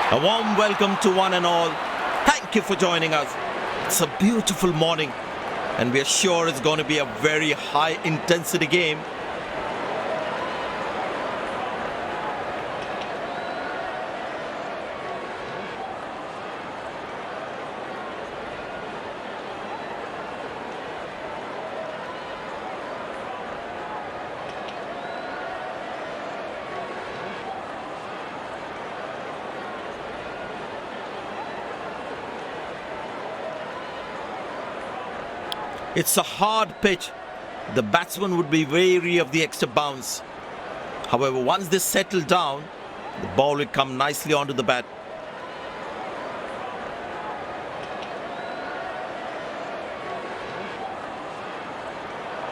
A warm welcome to one and all. Thank you for joining us. It's a beautiful morning and we are sure it's going to be a very high intensity game. It's a hard pitch. The batsman would be wary of the extra bounce. However, once they settle down, the ball will come nicely onto the bat.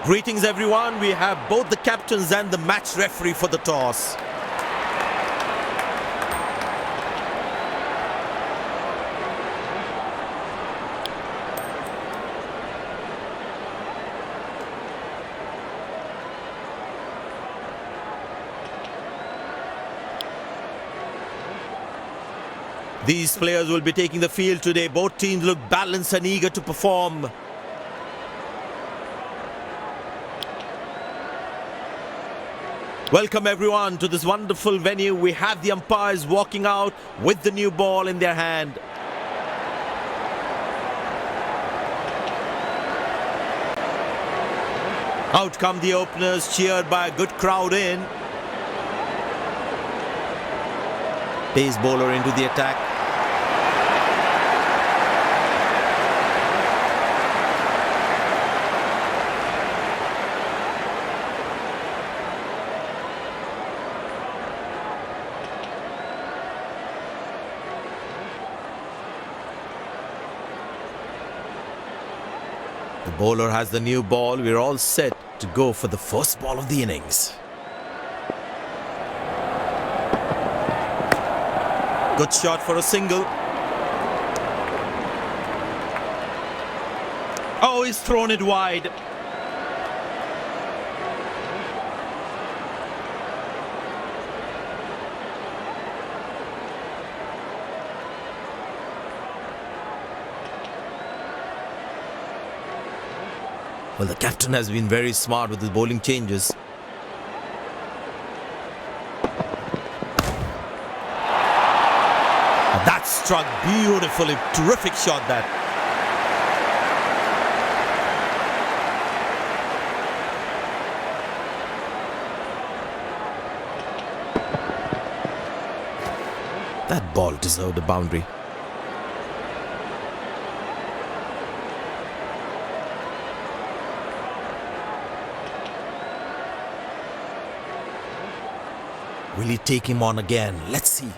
Greetings everyone. We have both the captains and the match referee for the toss. These players will be taking the field today. Both teams look balanced and eager to perform. Welcome everyone to this wonderful venue. We have the umpires walking out with the new ball in their hand. Out come the openers, cheered by a good crowd in. Pace bowler into the attack. The bowler has the new ball. We're all set to go for the first ball of the innings. Good shot for a single. Oh, he's thrown it wide. Well, the captain has been very smart with his bowling changes. That struck beautifully. Terrific shot that. That ball deserved a boundary. Will he take him on again? Let's see.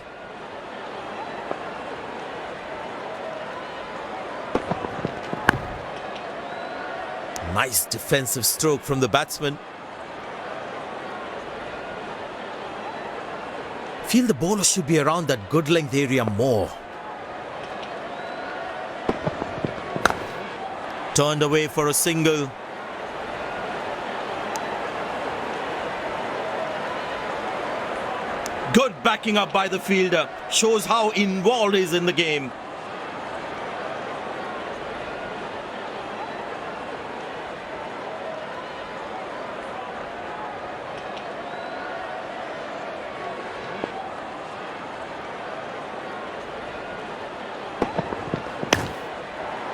Nice defensive stroke from the batsman. Feel the bowler should be around that good length area more. Turned away for a single. Good backing up by the fielder. Shows how involved he is in the game.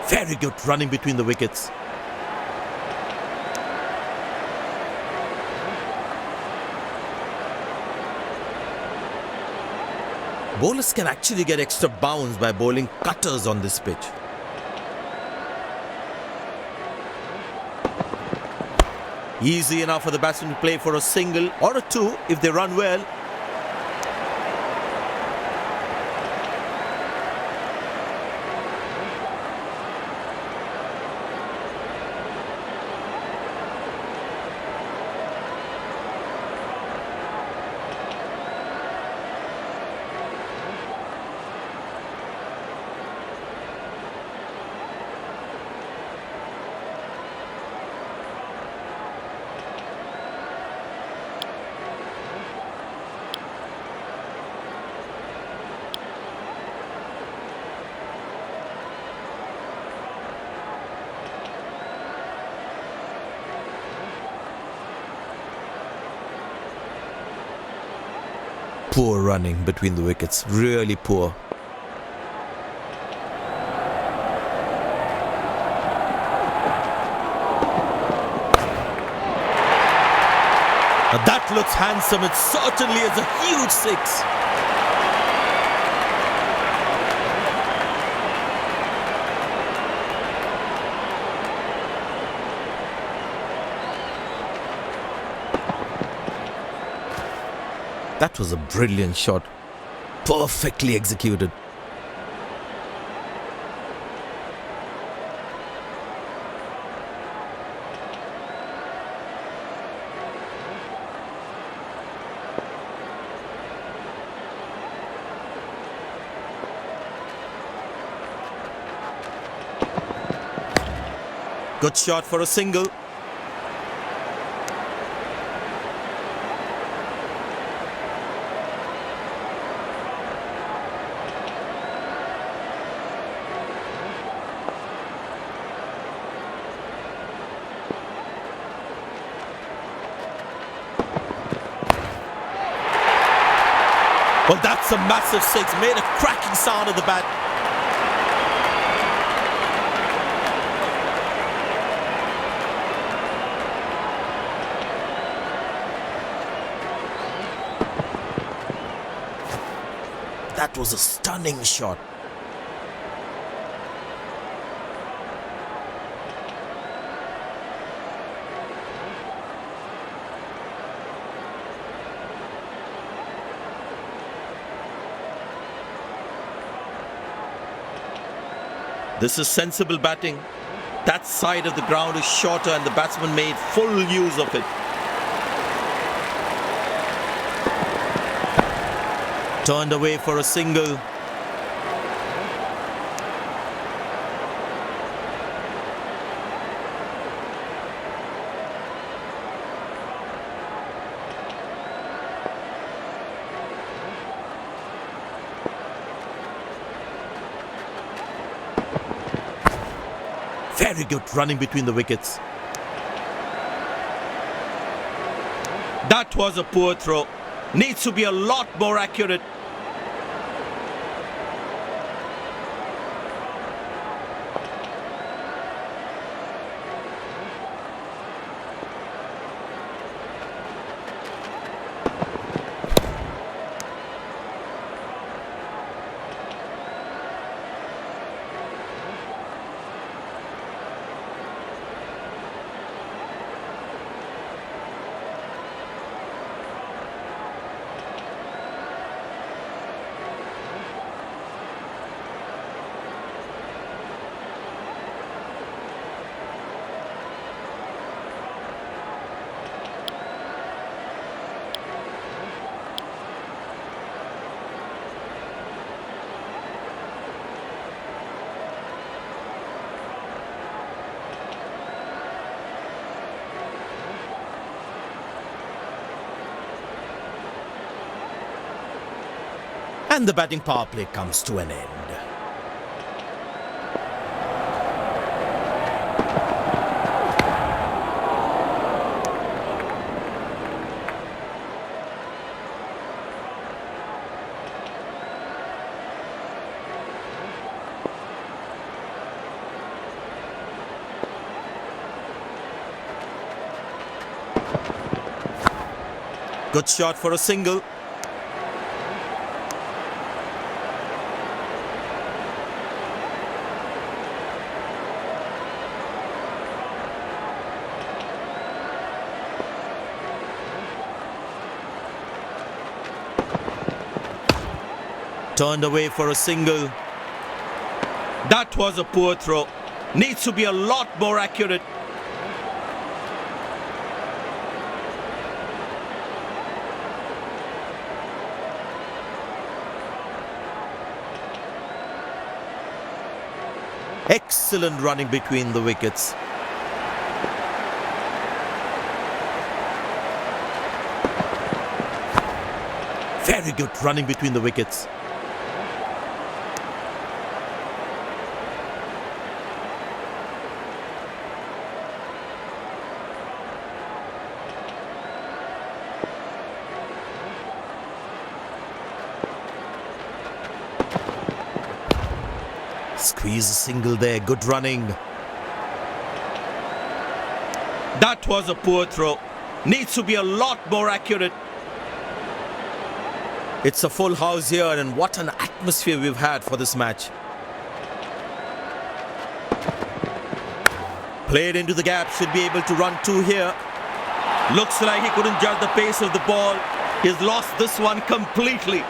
Very good running between the wickets. Bowlers can actually get extra bounce by bowling cutters on this pitch. Easy enough for the batsman to play for a single or a two if they run well. Poor running between the wickets, really poor. Now that looks handsome. It certainly is a huge six. That was a brilliant shot. Perfectly executed. Good shot for a single. Well, that's a massive six. Made a cracking sound of the bat. That was a stunning shot. This is sensible batting. That side of the ground is shorter and the batsman made full use of it. Turned away for a single. Very good running between the wickets. That was a poor throw. Needs to be a lot more accurate. And the batting power play comes to an end. Good shot for a single. Turned away for a single. That was a poor throw. Needs to be a lot more accurate. Excellent running between the wickets. Very good running between the wickets. Squeeze a single there, good running. That was a poor throw. Needs to be a lot more accurate. It's a full house here, and what an atmosphere we've had for this match. Played into the gap, should be able to run two here. Looks like he couldn't judge the pace of the ball. He's lost this one completely.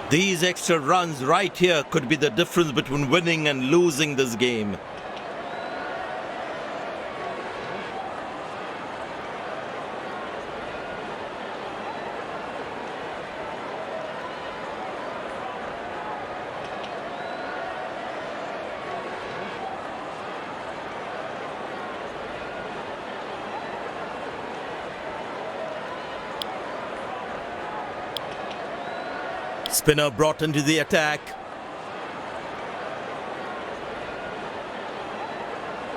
These extra runs right here could be the difference between winning and losing this game. Spinner brought into the attack.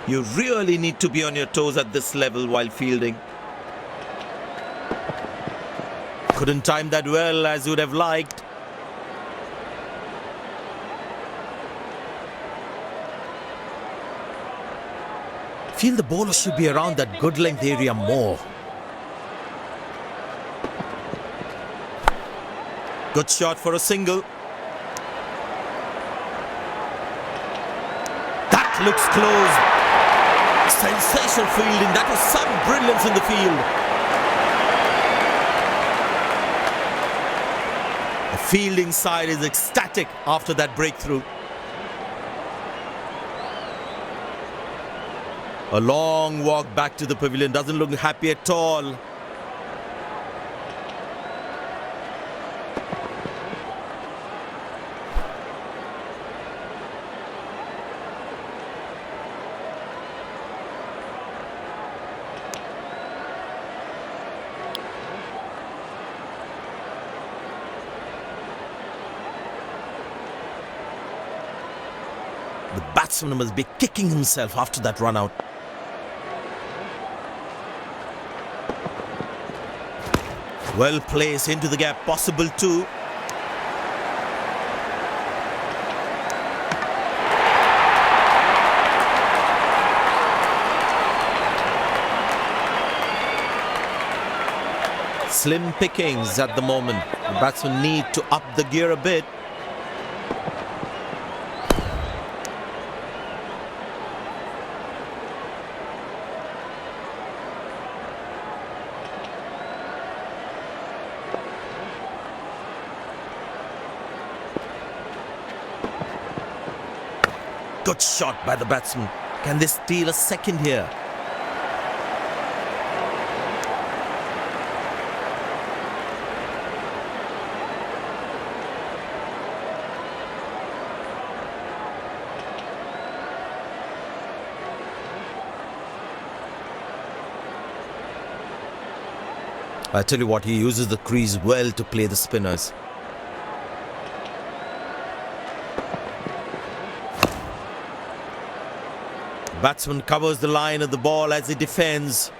You really need to be on your toes at this level while fielding. Couldn't time that well as you would have liked. Feel the bowler should be around that good length area more. Good shot for a single. That looks close. Sensational fielding. That was some brilliance in the field. The fielding side is ecstatic after that breakthrough. A long walk back to the pavilion. Doesn't look happy at all. The batsman must be kicking himself after that run out. Well placed into the gap, possible too. Slim pickings at the moment. The batsmen need to up the gear a bit. Good shot by the batsman. Can they steal a second here? I tell you what, he uses the crease well to play the spinners. Batsman covers the line of the ball as he defends.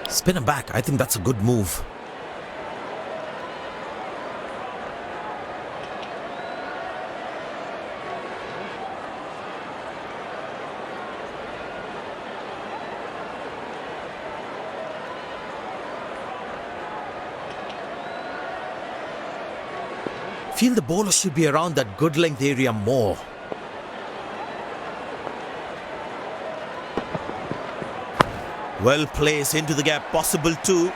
Spin him back. I think that's a good move. Feel the bowler should be around that good length area more. Well placed into the gap, possible too.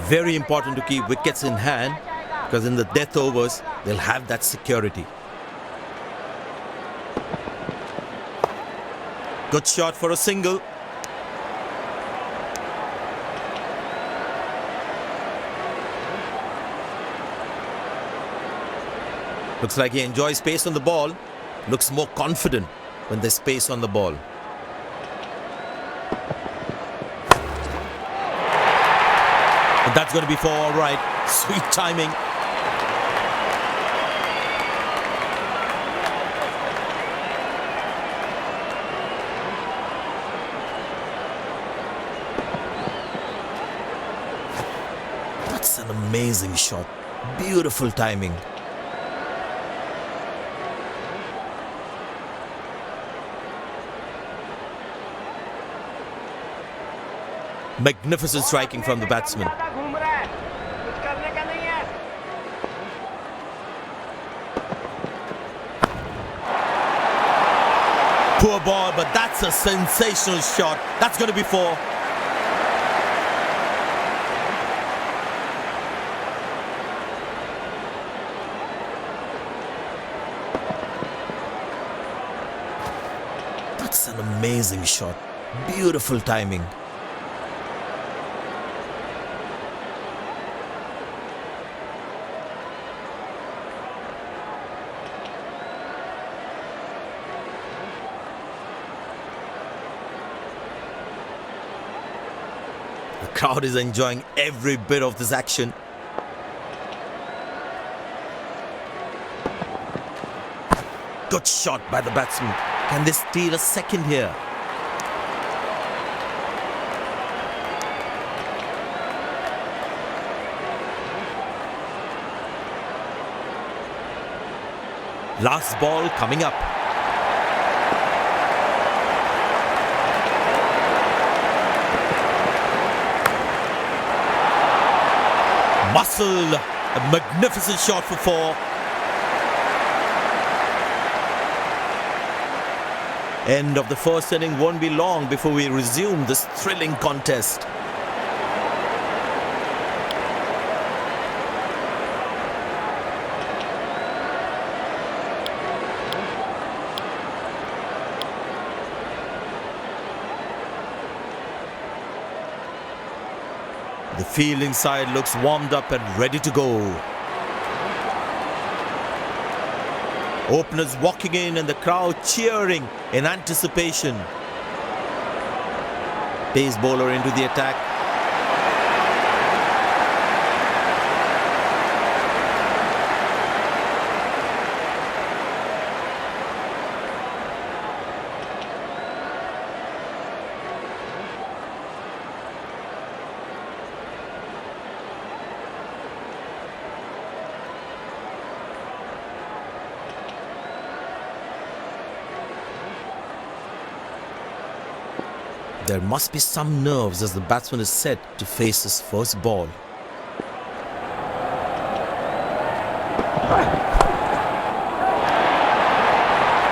Very important to keep wickets in hand because in the death overs, they'll have that security. Good shot for a single. Looks like he enjoys space on the ball. Looks more confident when there's space on the ball. But that's going to be for all right. Sweet timing. That's an amazing shot. Beautiful timing. Magnificent striking from the batsman. Poor ball, but that's a sensational shot. That's going to be four. That's an amazing shot. Beautiful timing. The crowd is enjoying every bit of this action. Good shot by the batsman. Can they steal a second here? Last ball coming up. Muscle, a magnificent shot for four. End of the first inning won't be long before we resume this thrilling contest. The fielding side looks warmed up and ready to go. Openers walking in and the crowd cheering in anticipation. Pace bowler into the attack. There must be some nerves as the batsman is set to face his first ball.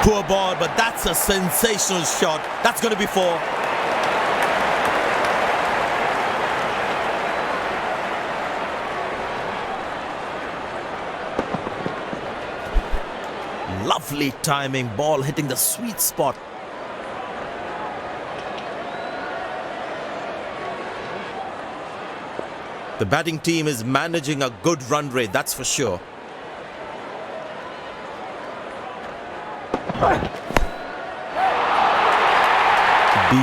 Poor ball, but that's a sensational shot. That's going to be four. Lovely timing, ball hitting the sweet spot. The batting team is managing a good run rate, that's for sure.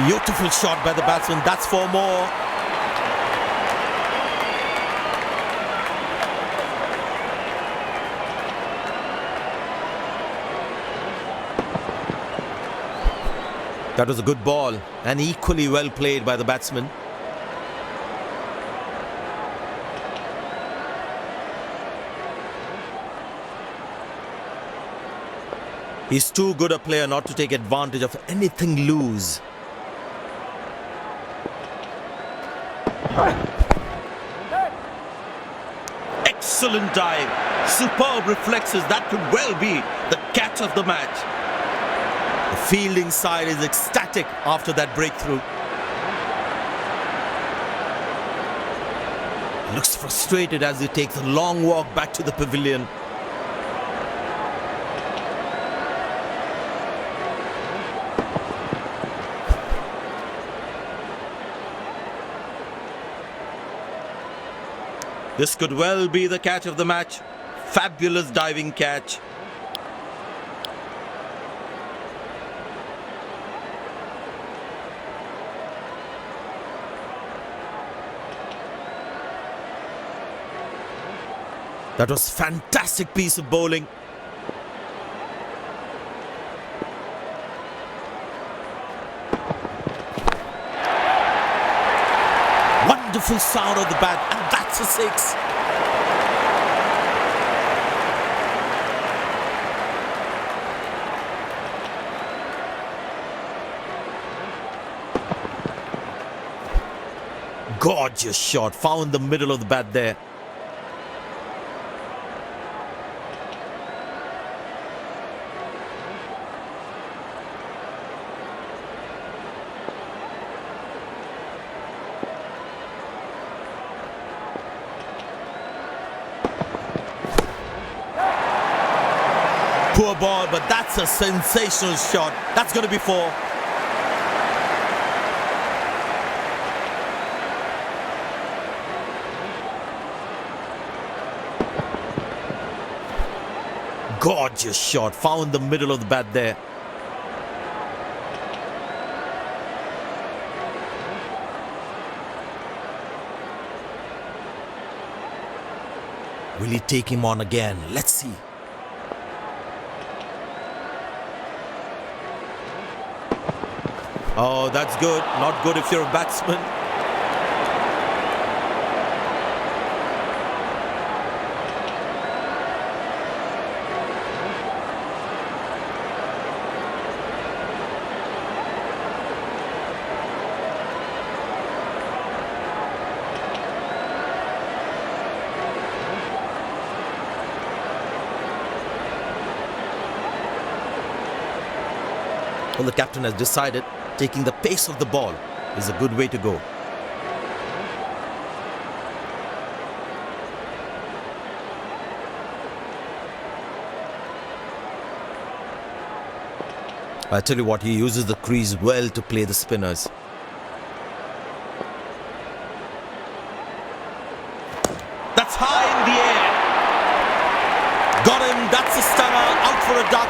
Beautiful shot by the batsman, that's for more. That was a good ball and equally well played by the batsman. He's too good a player not to take advantage of anything loose. Excellent dive. Superb reflexes. That could well be the catch of the match. The fielding side is ecstatic after that breakthrough. Looks frustrated as he takes a long walk back to the pavilion. This could well be the catch of the match. Fabulous diving catch. That was fantastic piece of bowling. Wonderful sound of the bat, and that's a six. Gorgeous shot, found the middle of the bat there. Poor ball, but that's a sensational shot. That's going to be four. Gorgeous shot, found the middle of the bat there. Will he take him on again? Let's see. Oh, that's good. Not good if you're a batsman. Well, the captain has decided taking the pace of the ball is a good way to go. I tell you what, he uses the crease well to play the spinners. That's high in the air. Got him, that's a stunner, out for a duck.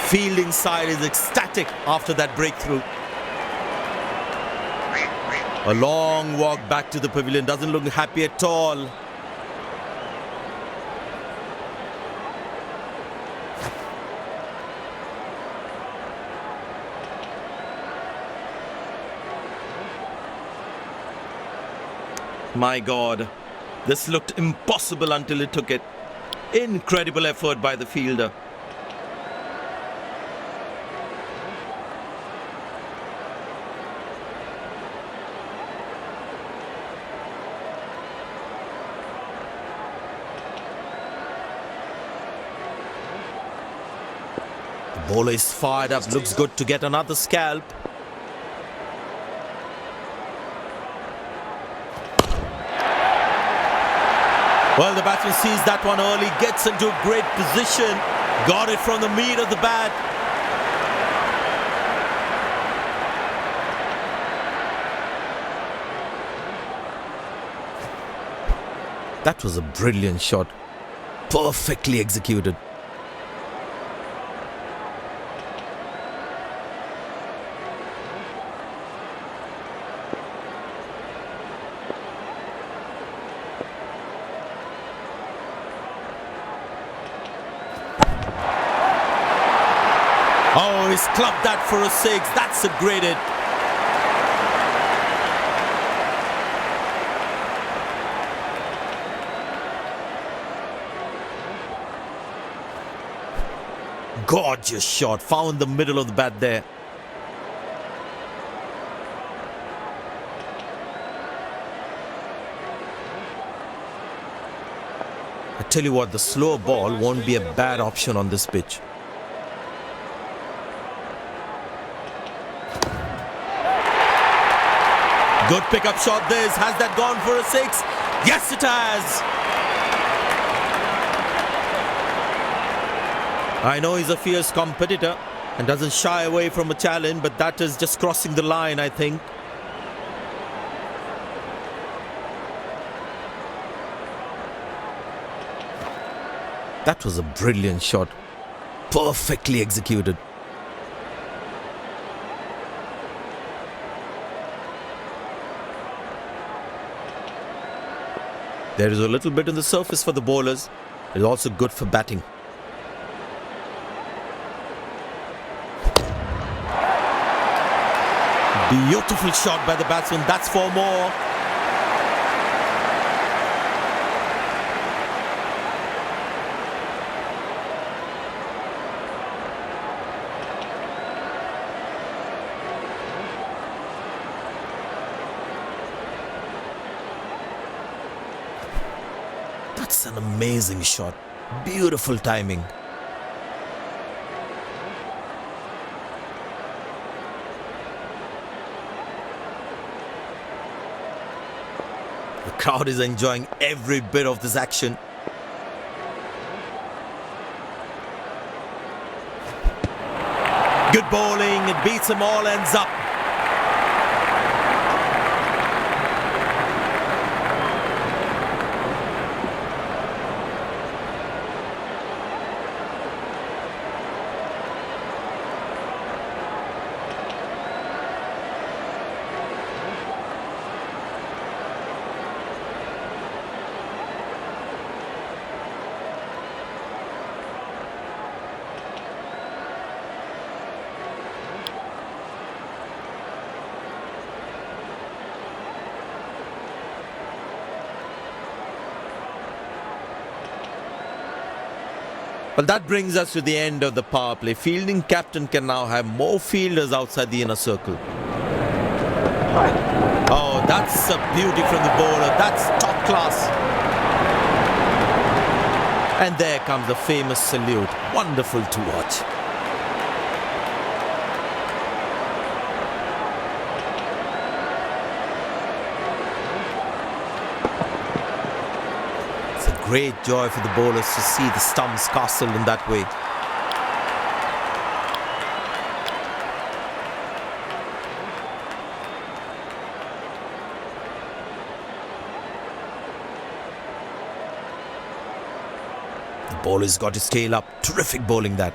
Fielding side is ecstatic after that breakthrough. A long walk back to the pavilion, doesn't look happy at all. My God, this looked impossible until he took it. Incredible effort by the fielder. Bowler is fired up, looks good to get another scalp. Well, the batsman sees that one early, gets into a great position, got it from the meat of the bat. That was a brilliant shot, perfectly executed. Oh, he's clubbed that for a six. That's a great hit. Gorgeous shot. Found the middle of the bat there. I tell you what, the slow ball won't be a bad option on this pitch. Good pickup shot this. Has that gone for a 6? Yes, it has. I know he's a fierce competitor and doesn't shy away from a challenge, but that is just crossing the line, I think. That was a brilliant shot. Perfectly executed. There is a little bit on the surface for the bowlers. It's also good for batting. Beautiful shot by the batsman. That's 4 more. That's an amazing shot. Beautiful timing. The crowd is enjoying every bit of this action. Good bowling. It beats them all, ends up. Well, that brings us to the end of the power play. Fielding captain can now have more fielders outside the inner circle. Oh, that's a beauty from the bowler. That's top class. And there comes the famous salute. Wonderful to watch. Great joy for the bowlers to see the stumps castled in that way. The bowler's got his tail up. Terrific bowling that.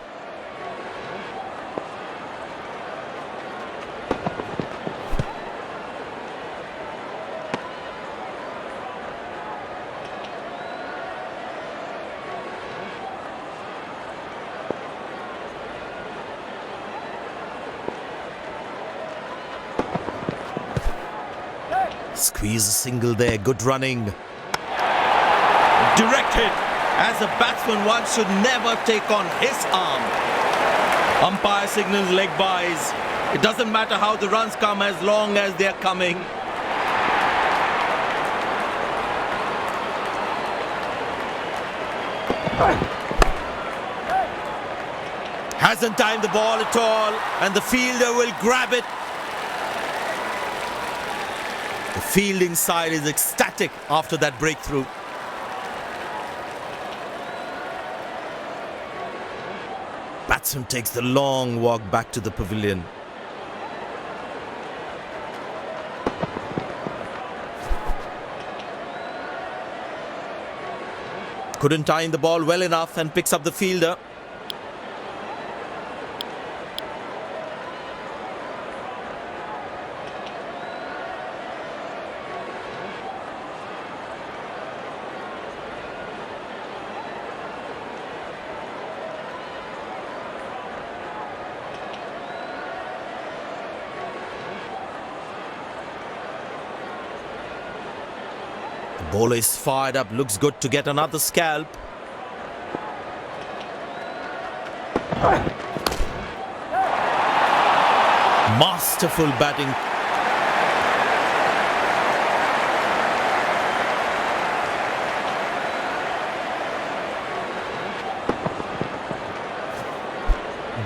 Squeeze a single there, good running. Directed. As a batsman, one should never take on his arm. Umpire signals leg byes. It doesn't matter how the runs come as long as they are coming. Hasn't timed the ball at all, and the fielder will grab it. The fielding side is ecstatic after that breakthrough. Batsman takes the long walk back to the pavilion. Couldn't time the ball well enough and picks up the fielder. Bowler is fired up, looks good to get another scalp. Masterful batting.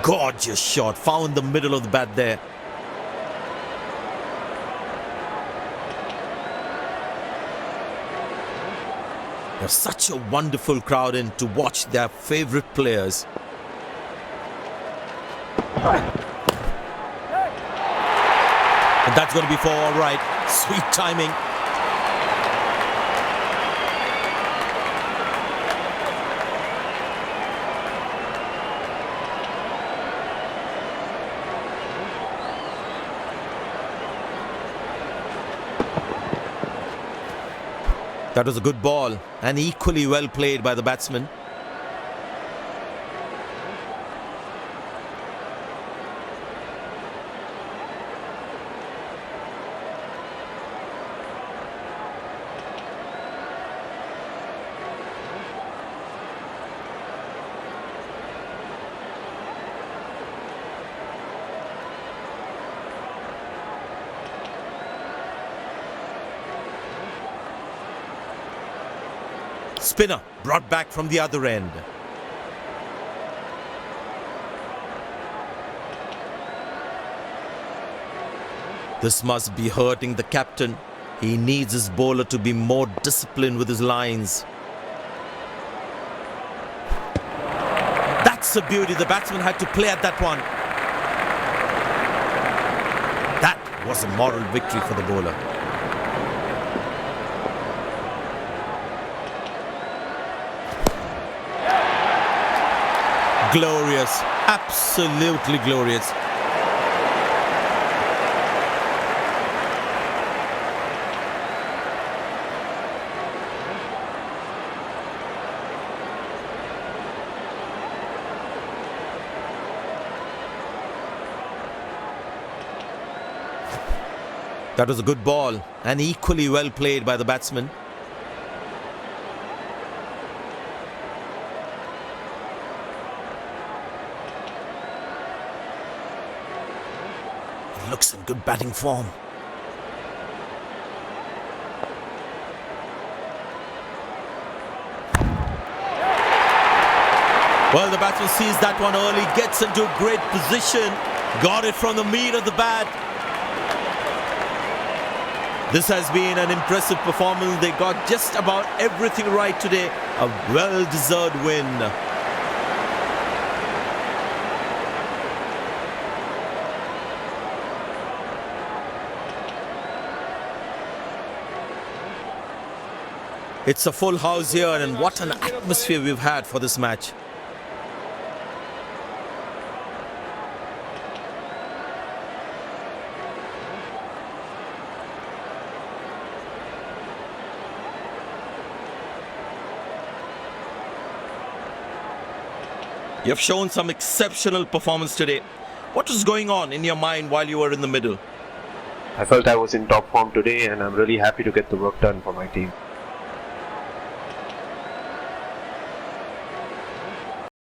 Gorgeous shot, found the middle of the bat there. There's such a wonderful crowd in to watch their favorite players. And that's going to be for all right. Sweet timing. That was a good ball and equally well played by the batsman. Spinner brought back from the other end. This must be hurting the captain. He needs his bowler to be more disciplined with his lines. That's a beauty. The batsman had to play at that one. That was a moral victory for the bowler. Glorious, absolutely glorious. That was a good ball and equally well played by the batsman. Looks in good batting form. Well, the batsman sees that one early, gets into a great position, got it from the meat of the bat. This has been an impressive performance. They got just about everything right today. A well-deserved win. It's a full house here, and what an atmosphere we've had for this match. You've shown some exceptional performance today. What was going on in your mind while you were in the middle? I felt I was in top form today, and I'm really happy to get the work done for my team.